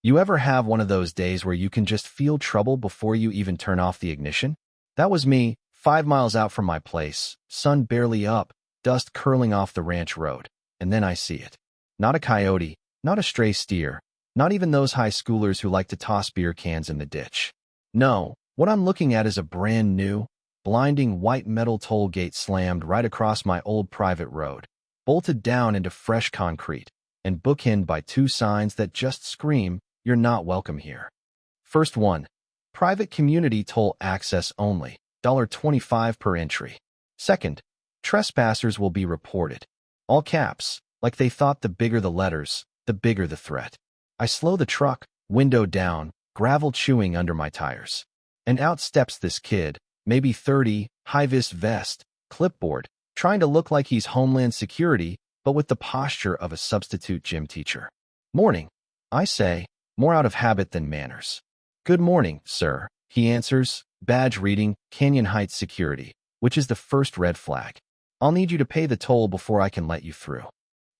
You ever have one of those days where you can just feel trouble before you even turn off the ignition? That was me, 5 miles out from my place, sun barely up, dust curling off the ranch road. And then I see it. Not a coyote, not a stray steer, not even those high schoolers who like to toss beer cans in the ditch. No, what I'm looking at is a brand new, blinding white metal toll gate slammed right across my old private road, bolted down into fresh concrete, and bookended by two signs that just scream, "You're not welcome here." First one, private community toll access only, $25 per entry. Second, trespassers will be reported. All caps, like they thought the bigger the letters, the bigger the threat. I slow the truck, window down, gravel chewing under my tires. And out steps this kid, maybe 30, high-vis vest, clipboard, trying to look like he's Homeland Security, but with the posture of a substitute gym teacher. "Morning," I say, more out of habit than manners. "Good morning, sir," he answers, badge reading Canyon Heights Security, which is the first red flag. "I'll need you to pay the toll before I can let you through."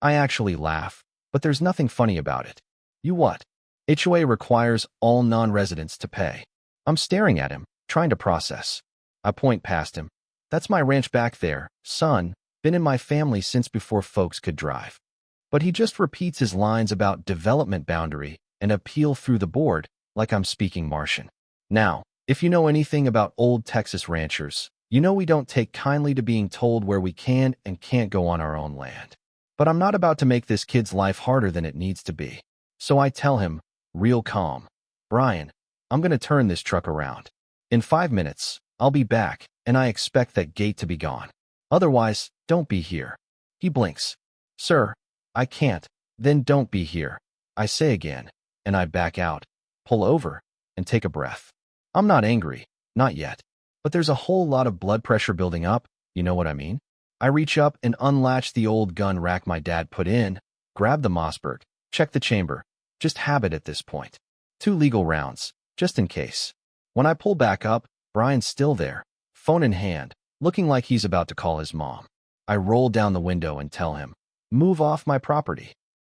I actually laugh, but there's nothing funny about it. "You what?" "HOA requires all non-residents to pay." I'm staring at him, trying to process. I point past him. "That's my ranch back there, son. Been in my family since before folks could drive." But he just repeats his lines about development boundary and appeal through the board like I'm speaking Martian. Now, if you know anything about old Texas ranchers, you know we don't take kindly to being told where we can and can't go on our own land. But I'm not about to make this kid's life harder than it needs to be. So I tell him, real calm, "Brian, I'm going to turn this truck around. In 5 minutes, I'll be back, and I expect that gate to be gone. Otherwise, don't be here." He blinks. "Sir, I can't." "Then don't be here," I say again, and I back out, pull over, and take a breath. I'm not angry, not yet. But there's a whole lot of blood pressure building up, you know what I mean? I reach up and unlatch the old gun rack my dad put in, grab the Mossberg, check the chamber. Just habit at this point. 2 legal rounds, just in case. When I pull back up, Brian's still there, phone in hand, looking like he's about to call his mom. I roll down the window and tell him, "Move off my property."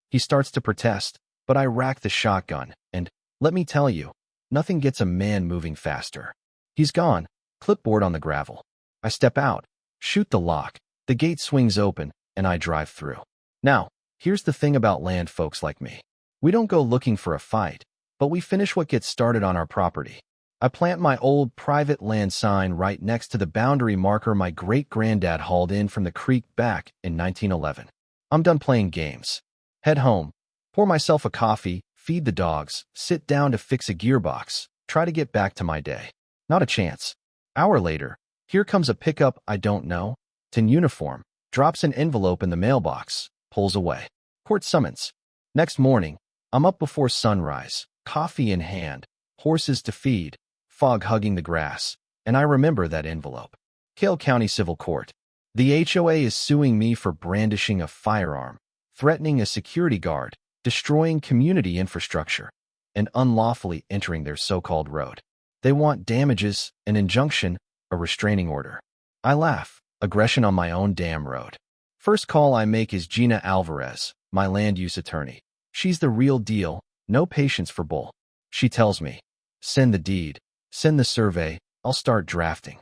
He starts to protest, but I rack the shotgun, and, let me tell you, nothing gets a man moving faster. He's gone, clipboard on the gravel. I step out, shoot the lock, the gate swings open, and I drive through. Now, here's the thing about land folks like me. We don't go looking for a fight, but we finish what gets started on our property. I plant my old private land sign right next to the boundary marker my great-granddad hauled in from the creek back in 1911. I'm done playing games. Head home, pour myself a coffee, feed the dogs, sit down to fix a gearbox, try to get back to my day. Not a chance. Hour later, here comes a pickup I don't know, in uniform, drops an envelope in the mailbox, pulls away. Court summons. Next morning, I'm up before sunrise, coffee in hand, horses to feed, fog hugging the grass, and I remember that envelope. Cale County Civil Court. The HOA is suing me for brandishing a firearm, threatening a security guard, destroying community infrastructure, and unlawfully entering their so-called road. They want damages, an injunction, a restraining order. I laugh. Aggression on my own damn road. First call I make is Gina Alvarez, my land use attorney. She's the real deal, no patience for bull. She tells me, "Send the deed, send the survey, I'll start drafting."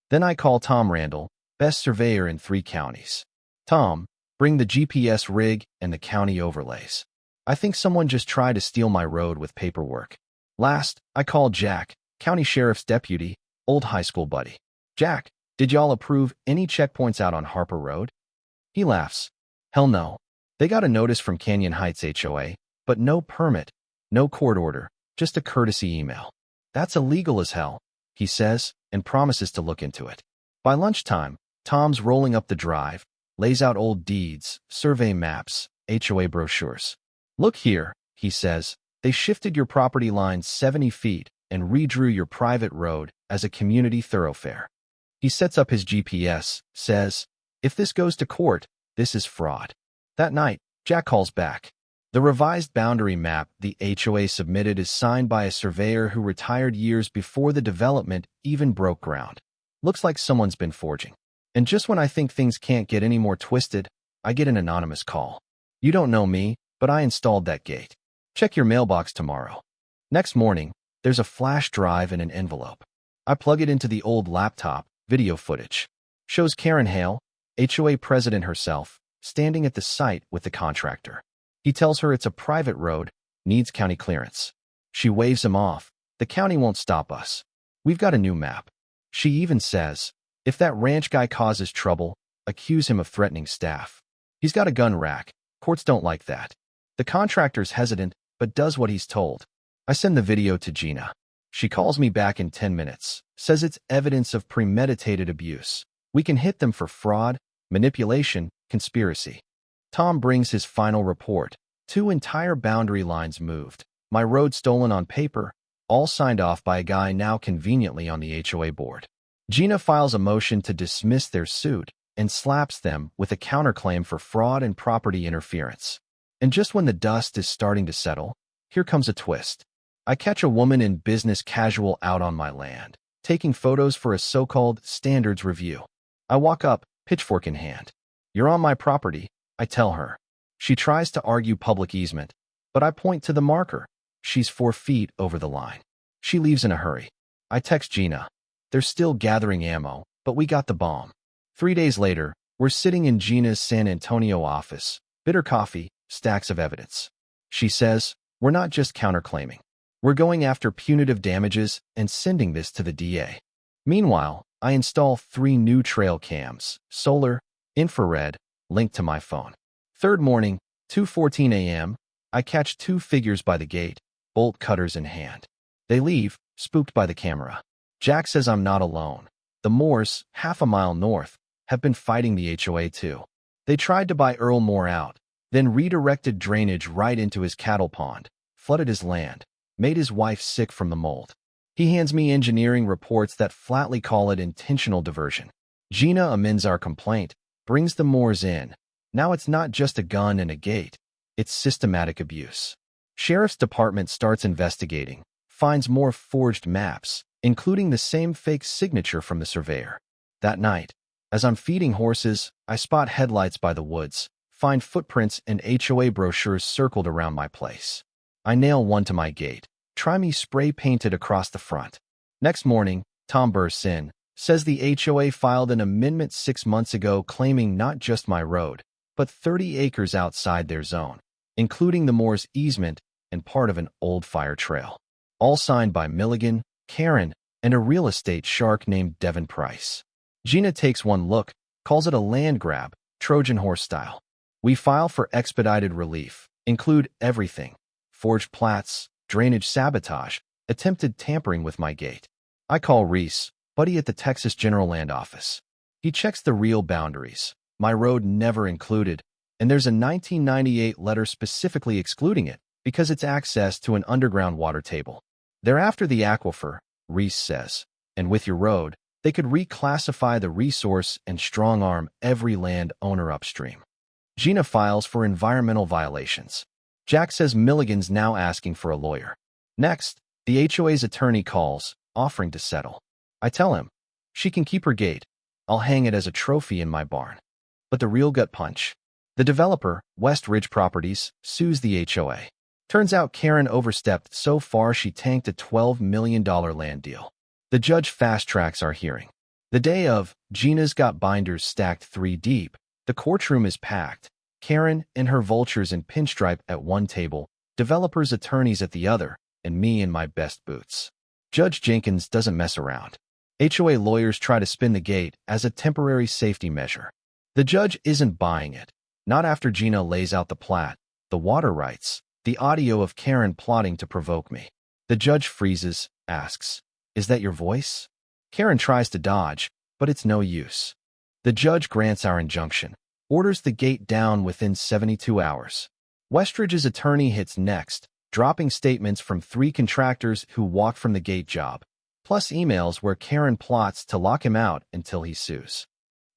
Then I call Tom Randall, best surveyor in 3 counties. "Tom, bring the GPS rig and the county overlays. I think someone just tried to steal my road with paperwork." Last, I call Jack, county sheriff's deputy, old high school buddy. "Jack, did y'all approve any checkpoints out on Harper Road?" He laughs. "Hell no. They got a notice from Canyon Heights HOA, but no permit, no court order, just a courtesy email." "That's illegal as hell," he says, and promises to look into it. By lunchtime, Tom's rolling up the drive, lays out old deeds, survey maps, HOA brochures. "Look here," he says, "they shifted your property line 70 feet and redrew your private road as a community thoroughfare." He sets up his GPS, says, "If this goes to court, this is fraud." That night, Jack calls back. The revised boundary map the HOA submitted is signed by a surveyor who retired years before the development even broke ground. Looks like someone's been forging. And just when I think things can't get any more twisted, I get an anonymous call. "You don't know me, but I installed that gate. Check your mailbox tomorrow. Next morning, there's a flash drive and an envelope. I plug it into the old laptop. Video footage shows Karen Hale, HOA president herself, standing at the site with the contractor. He tells her it's a private road, needs county clearance. She waves him off. The county won't stop us. We've got a new map. She even says, if that ranch guy causes trouble, accuse him of threatening staff. He's got a gun rack. Courts don't like that. The contractor's hesitant, but does what he's told. I send the video to Gina. She calls me back in 10 minutes, says it's evidence of premeditated abuse. We can hit them for fraud, manipulation, conspiracy. Tom brings his final report. 2 entire boundary lines moved. My road stolen on paper, all signed off by a guy now conveniently on the HOA board. Gina files a motion to dismiss their suit and slaps them with a counterclaim for fraud and property interference. And just when the dust is starting to settle, here comes a twist. I catch a woman in business casual out on my land, taking photos for a so-called standards review. I walk up, pitchfork in hand. You're on my property, I tell her. She tries to argue public easement, but I point to the marker. She's 4 feet over the line. She leaves in a hurry. I text Gina. They're still gathering ammo, but we got the bomb. 3 days later, we're sitting in Gina's San Antonio office, bitter coffee, stacks of evidence. She says, we're not just counterclaiming. We're going after punitive damages and sending this to the DA. Meanwhile, I install 3 new trail cams, solar, infrared, linked to my phone. Third morning, 2:14 a.m., I catch 2 figures by the gate, bolt cutters in hand. They leave, spooked by the camera. Jack says I'm not alone. The Moores, half a mile north, have been fighting the HOA too. They tried to buy Earl Moore out, then redirected drainage right into his cattle pond, flooded his land, made his wife sick from the mold. He hands me engineering reports that flatly call it intentional diversion. Gina amends our complaint, brings the Moores in. Now it's not just a gun and a gate. It's systematic abuse. Sheriff's Department starts investigating, finds more forged maps, including the same fake signature from the surveyor. That night, as I'm feeding horses, I spot headlights by the woods, find footprints and HOA brochures circled around my place. I nail one to my gate. Try me spray painted across the front. Next morning, Tom bursts in, says the HOA filed an amendment 6 months ago claiming not just my road, but 30 acres outside their zone, including the Moore's easement and part of an old fire trail. All signed by Milligan, Karen, and a real estate shark named Devin Price. Gina takes one look, calls it a land grab, Trojan horse style. We file for expedited relief, include everything. Forged plats, drainage sabotage, attempted tampering with my gate. I call Reese, buddy at the Texas General Land Office. He checks the real boundaries. My road never included, and there's a 1998 letter specifically excluding it because it's access to an underground water table. They're after the aquifer, Reese says, and with your road, they could reclassify the resource and strong-arm every land owner upstream. Gina files for environmental violations. Jack says Milligan's now asking for a lawyer. Next, the HOA's attorney calls, offering to settle. I tell him, she can keep her gate. I'll hang it as a trophy in my barn. But the real gut punch. The developer, West Ridge Properties, sues the HOA. Turns out Karen overstepped so far she tanked a $12 million land deal. The judge fast-tracks our hearing. The day of, Gina's got binders stacked 3 deep. The courtroom is packed. Karen and her vultures in pinstripe at one table, developers' attorneys at the other, and me in my best boots. Judge Jenkins doesn't mess around. HOA lawyers try to spin the gate as a temporary safety measure. The judge isn't buying it. Not after Gina lays out the plat, the water rights, the audio of Karen plotting to provoke me. The judge freezes, asks, "Is that your voice?" Karen tries to dodge, but it's no use. The judge grants our injunction, orders the gate down within 72 hours. Westridge's attorney hits next, dropping statements from 3 contractors who walked from the gate job, plus emails where Karen plots to lock him out until he sues.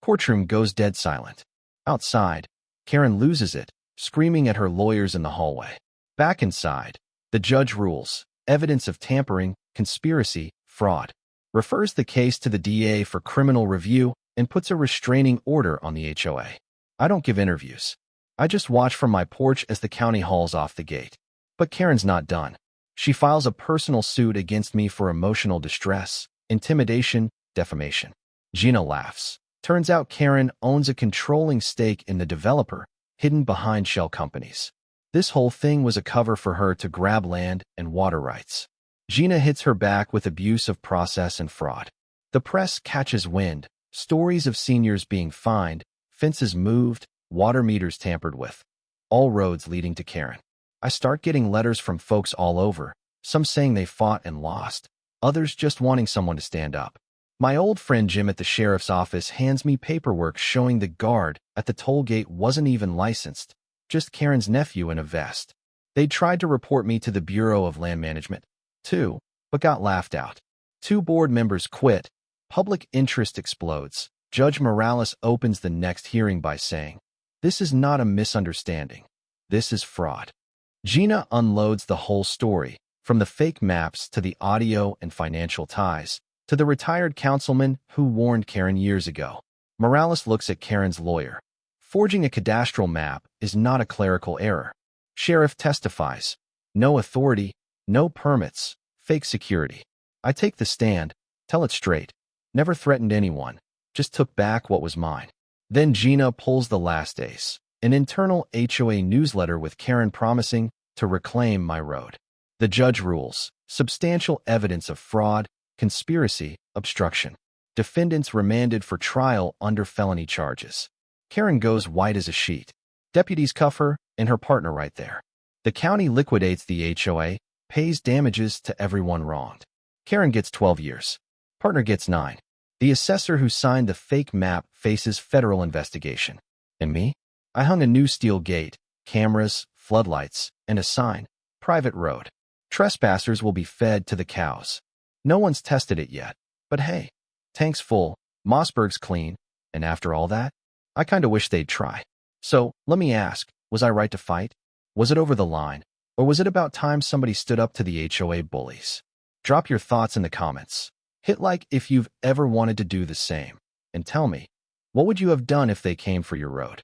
Courtroom goes dead silent. Outside, Karen loses it, screaming at her lawyers in the hallway. Back inside, the judge rules, evidence of tampering, conspiracy, fraud, refers the case to the DA for criminal review, and puts a restraining order on the HOA. I don't give interviews. I just watch from my porch as the county hauls off the gate. But Karen's not done. She files a personal suit against me for emotional distress, intimidation, defamation. Gina laughs. Turns out Karen owns a controlling stake in the developer, hidden behind shell companies. This whole thing was a cover for her to grab land and water rights. Gina hits her back with abuse of process and fraud. The press catches wind, stories of seniors being fined, fences moved, water meters tampered with. All roads leading to Karen. I start getting letters from folks all over, some saying they fought and lost, others just wanting someone to stand up. My old friend Jim at the sheriff's office hands me paperwork showing the guard at the toll gate wasn't even licensed, just Karen's nephew in a vest. They tried to report me to the Bureau of Land Management, too, but got laughed out. 2 board members quit. Public interest explodes. Judge Morales opens the next hearing by saying, "This is not a misunderstanding. This is fraud." Gina unloads the whole story, from the fake maps to the audio and financial ties, to the retired councilman who warned Karen years ago. Morales looks at Karen's lawyer. Forging a cadastral map is not a clerical error. Sheriff testifies. No authority, no permits, fake security. I take the stand, tell it straight. Never threatened anyone, just took back what was mine. Then Gina pulls the last ace, an internal HOA newsletter with Karen promising to reclaim my road. The judge rules, substantial evidence of fraud, conspiracy, obstruction. Defendants remanded for trial under felony charges. Karen goes white as a sheet. Deputies cuff her and her partner right there. The county liquidates the HOA, pays damages to everyone wronged. Karen gets 12 years. Partner gets 9. The assessor who signed the fake map faces federal investigation. And me? I hung a new steel gate, cameras, floodlights, and a sign, private road. Trespassers will be fed to the cows. No one's tested it yet, but hey, tank's full, Mossberg's clean, and after all that, I kinda wish they'd try. So, let me ask, was I right to fight? Was it over the line? Or was it about time somebody stood up to the HOA bullies? Drop your thoughts in the comments. Hit like if you've ever wanted to do the same. And tell me, what would you have done if they came for your road?